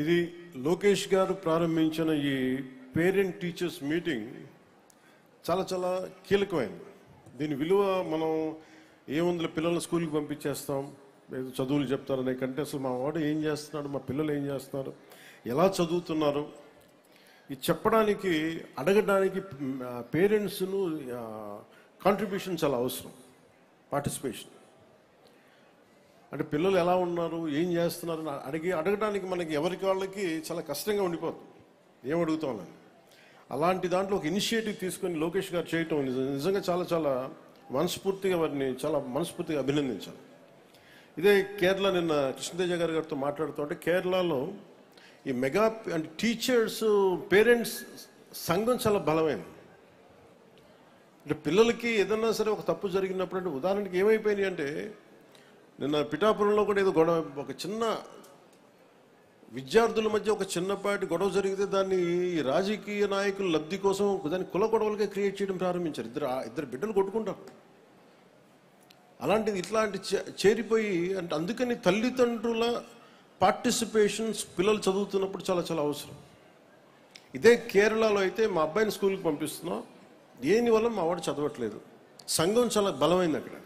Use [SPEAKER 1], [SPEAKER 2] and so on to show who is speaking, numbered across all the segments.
[SPEAKER 1] ఇది లోకేష్ గారు ప్రారంభించిన ఈ పేరెంట్ టీచర్స్ మీటింగ్ చాలా చాలా కీలకమైనది. దీని విలువ మనం ఏముంది, పిల్లల్ని స్కూల్కి పంపించేస్తాం, ఏదో చదువులు చెప్తారనే కంటే అసలు మా వాడు ఏం చేస్తున్నాడు, మా పిల్లలు ఏం చేస్తున్నారు, ఎలా చదువుతున్నారు, ఇది చెప్పడానికి అడగడానికి పేరెంట్స్ను కాంట్రిబ్యూషన్ చాలా అవసరం. పార్టిసిపేషన్ అంటే పిల్లలు ఎలా ఉన్నారు, ఏం చేస్తున్నారు అడగడానికి మనకి ఎవరికి వాళ్ళకి చాలా కష్టంగా ఉండిపోతుంది, ఏం అడుగుతామని. అలాంటి దాంట్లో ఒక ఇనిషియేటివ్ తీసుకొని లోకేష్ గారు చేయటం నిజంగా చాలా చాలా మనస్ఫూర్తిగా వారిని చాలా మనస్ఫూర్తిగా అభినందించాలి. ఇదే కేరళ, నిన్న కృష్ణతేజ గారితో మాట్లాడుతుంటే కేరళలో ఈ మెగా అంటే టీచర్స్ పేరెంట్స్ సంఘం చాలా బలమైనది. అంటే పిల్లలకి ఏదన్నా సరే ఒక తప్పు జరిగినప్పుడు, అంటే ఉదాహరణకి ఏమైపోయినాయి అంటే నిన్న పిఠాపురంలో కూడా ఏదో గొడవ, ఒక చిన్న విద్యార్థుల మధ్య ఒక చిన్నపాటి గొడవ జరిగితే దాన్ని రాజకీయ నాయకుల లబ్ధి కోసం దాన్ని కుల గొడవలుగా క్రియేట్ చేయడం ప్రారంభించారు. ఇద్దరు బిడ్డలు కొట్టుకుంటారు. అలాంటిది ఇట్లాంటి చేరిపోయి, అంటే అందుకని తల్లిదండ్రుల పార్టిసిపేషన్స్ పిల్లలు చదువుతున్నప్పుడు చాలా చాలా అవసరం. ఇదే కేరళలో అయితే మా అబ్బాయిని స్కూల్కి పంపిస్తున్నాం, దేనివల్ల మా వాడు చదవట్లేదు, సంఘం చాలా బలమైంది అక్కడ.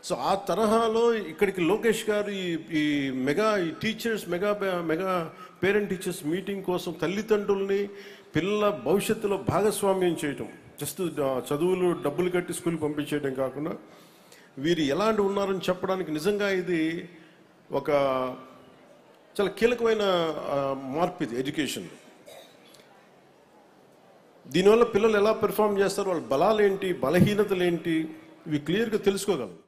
[SPEAKER 1] సో ఆ తరహాలో ఇక్కడికి లోకేష్ గారు ఈ teachers mega parent teachers meeting కోసం తల్లిదండ్రుల్ని పిల్లల భవిష్యత్తులో భాగస్వామ్యం చేయటం, జస్ట్ చదువులు డబ్బులు కట్టి స్కూల్కి పంపించేయడం కాకుండా వీరు ఎలాంటి ఉన్నారని చెప్పడానికి నిజంగా ఇది ఒక చాలా కీలకమైన మార్పు. ఇది ఎడ్యుకేషన్. దీనివల్ల పిల్లలు ఎలా పెర్ఫామ్ చేస్తారు, వాళ్ళ బలాలు ఏంటి, బలహీనతలు ఏంటి, ఇవి క్లియర్గా తెలుసుకోగలరు.